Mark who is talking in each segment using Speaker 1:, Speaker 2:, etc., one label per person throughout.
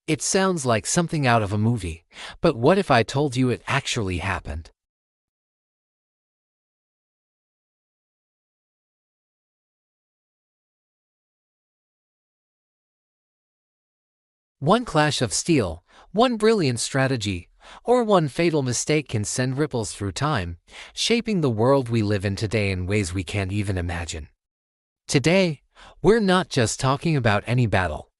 Speaker 1: It sounds like something out of a movie, but what if I told you it actually happened? One clash of steel, one brilliant strategy, or one fatal mistake can send ripples through time, shaping the world we live in today in ways we can't even imagine. Today, we're not just talking about any battle.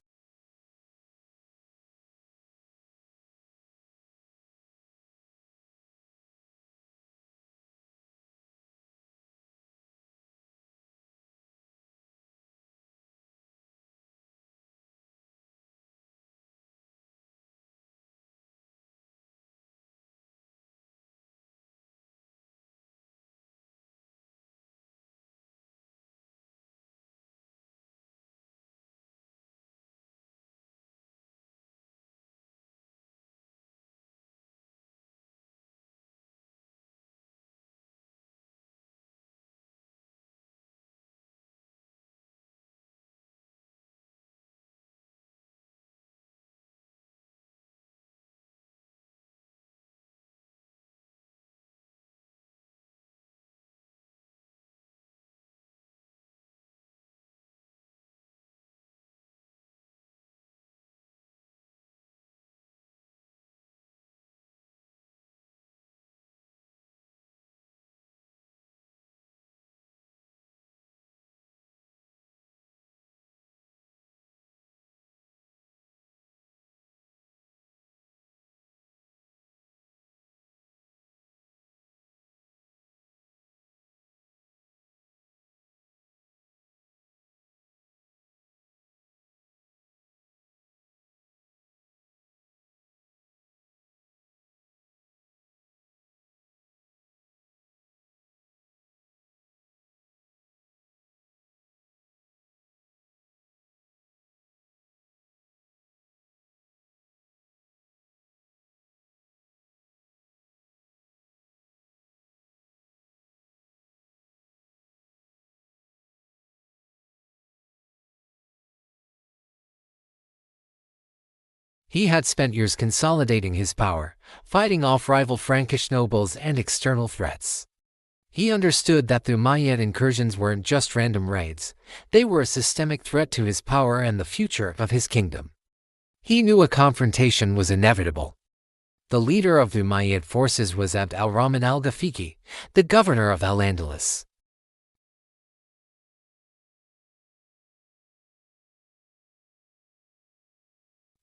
Speaker 1: He had spent years consolidating his power, fighting off rival Frankish nobles and external threats. He understood that the Umayyad incursions weren't just random raids, they were a systemic threat to his power and the future of his kingdom. He knew a confrontation was inevitable. The leader of the Umayyad forces was Abd al-Rahman al-Ghafiqi, the governor of Al-Andalus.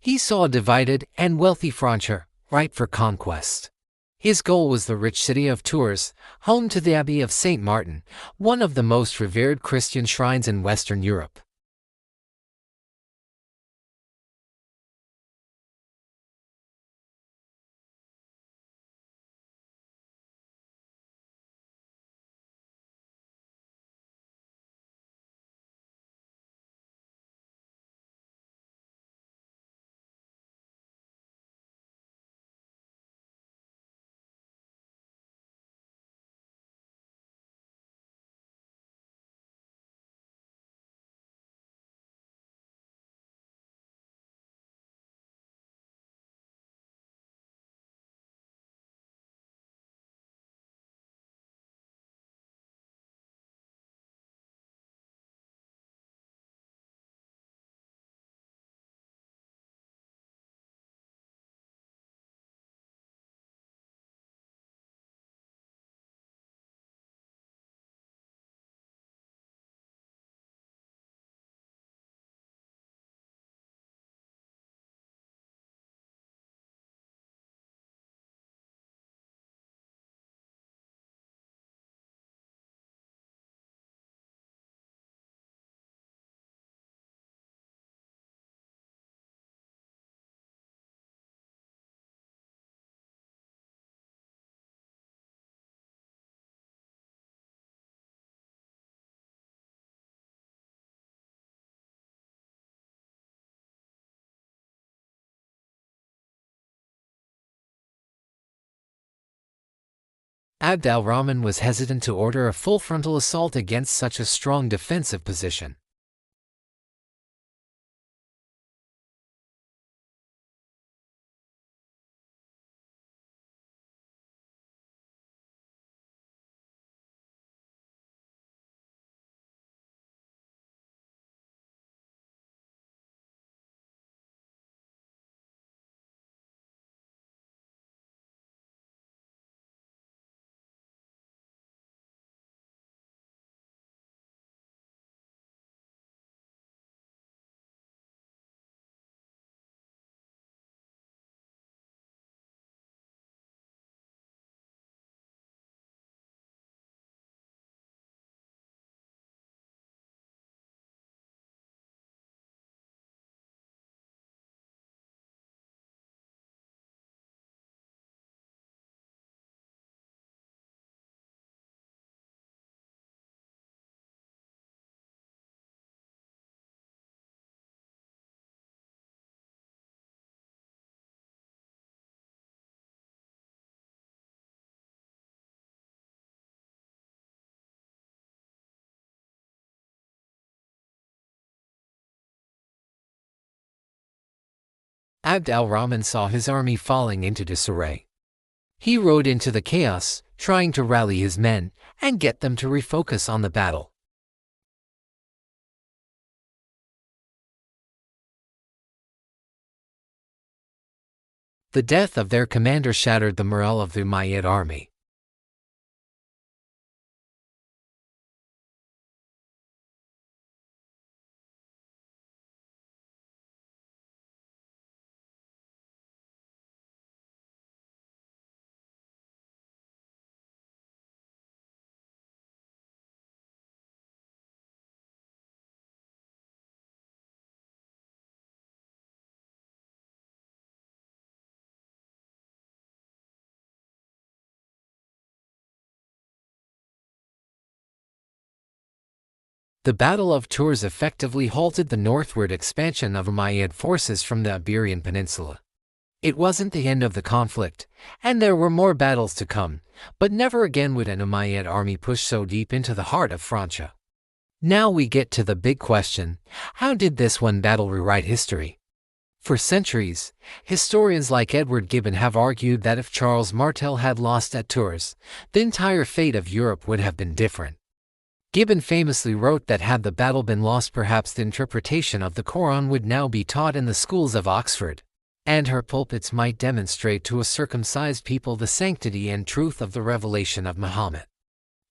Speaker 1: He saw a divided and wealthy frontier, ripe for conquest. His goal was the rich city of Tours, home to the Abbey of St. Martin, one of the most revered Christian shrines in Western Europe. Abd al-Rahman was hesitant to order a full frontal assault against such a strong defensive position. Abd al-Rahman saw his army falling into disarray. He rode into the chaos, trying to rally his men and get them to refocus on the battle. The death of their commander shattered the morale of the Umayyad army. The Battle of Tours effectively halted the northward expansion of Umayyad forces from the Iberian Peninsula. It wasn't the end of the conflict, and there were more battles to come, but never again would an Umayyad army push so deep into the heart of Francia. Now we get to the big question: how did this one battle rewrite history? For centuries, historians like Edward Gibbon have argued that if Charles Martel had lost at Tours, the entire fate of Europe would have been different. Gibbon famously wrote that had the battle been lost, perhaps the interpretation of the Quran would now be taught in the schools of Oxford, and her pulpits might demonstrate to a circumcised people the sanctity and truth of the revelation of Muhammad.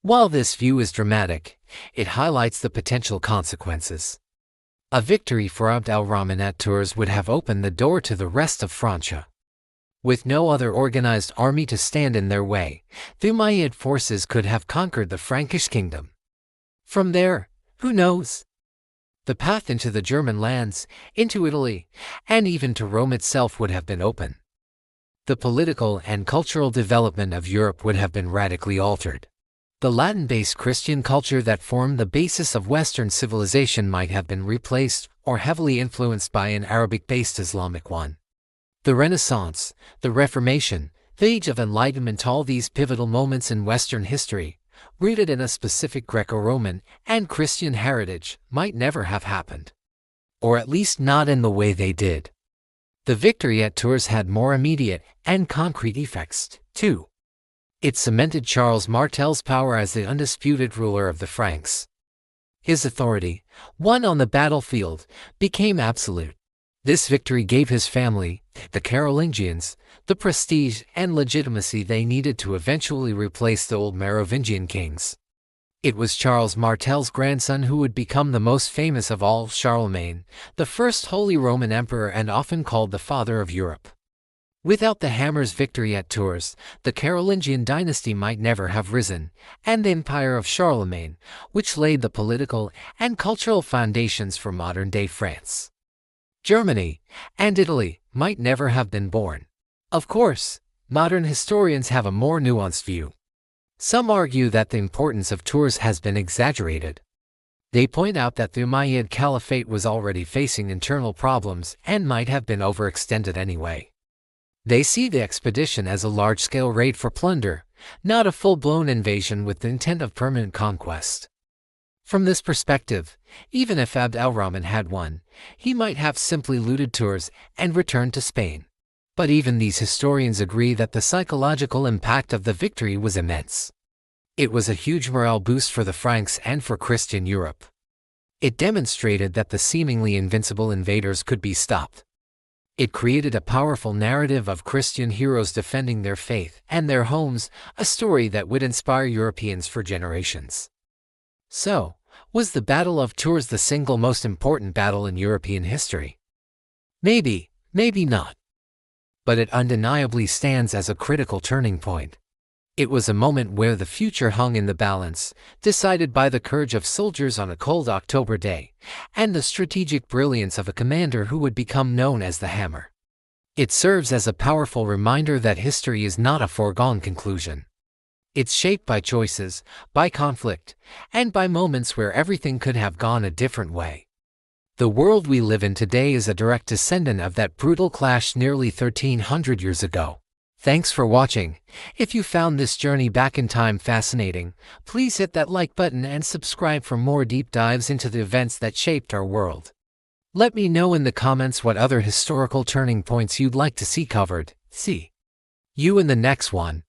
Speaker 1: While this view is dramatic, it highlights the potential consequences. A victory for Abd al-Rahman at Tours would have opened the door to the rest of Francia. With no other organized army to stand in their way, the Umayyad forces could have conquered the Frankish kingdom. From there, who knows? The path into the German lands, into Italy, and even to Rome itself would have been open. The political and cultural development of Europe would have been radically altered. The Latin-based Christian culture that formed the basis of Western civilization might have been replaced or heavily influenced by an Arabic-based Islamic one. The Renaissance, the Reformation, the Age of Enlightenment, all these pivotal moments in Western history, rooted in a specific Greco-Roman and Christian heritage, might never have happened. Or at least not in the way they did. The victory at Tours had more immediate and concrete effects, too. It cemented Charles Martel's power as the undisputed ruler of the Franks. His authority, won on the battlefield, became absolute. This victory gave his family, the Carolingians, the prestige and legitimacy they needed to eventually replace the old Merovingian kings. It was Charles Martel's grandson who would become the most famous of all, Charlemagne, the first Holy Roman Emperor and often called the Father of Europe. Without the Hammer's victory at Tours, the Carolingian dynasty might never have risen, and the Empire of Charlemagne, which laid the political and cultural foundations for modern-day France, Germany, and Italy, might never have been born. Of course, modern historians have a more nuanced view. Some argue that the importance of Tours has been exaggerated. They point out that the Umayyad Caliphate was already facing internal problems and might have been overextended anyway. They see the expedition as a large-scale raid for plunder, not a full-blown invasion with the intent of permanent conquest. From this perspective, even if Abd al-Rahman had won, he might have simply looted Tours and returned to Spain. But even these historians agree that the psychological impact of the victory was immense. It was a huge morale boost for the Franks and for Christian Europe. It demonstrated that the seemingly invincible invaders could be stopped. It created a powerful narrative of Christian heroes defending their faith and their homes, a story that would inspire Europeans for generations. So, was the Battle of Tours the single most important battle in European history? Maybe, maybe not. But it undeniably stands as a critical turning point. It was a moment where the future hung in the balance, decided by the courage of soldiers on a cold October day, and the strategic brilliance of a commander who would become known as the Hammer. It serves as a powerful reminder that history is not a foregone conclusion. It's shaped by choices, by conflict, and by moments where everything could have gone a different way. The world we live in today is a direct descendant of that brutal clash nearly 1,300 years ago. Thanks for watching. If you found this journey back in time fascinating, please hit that like button and subscribe for more deep dives into the events that shaped our world. Let me know in the comments what other historical turning points you'd like to see covered. See you in the next one.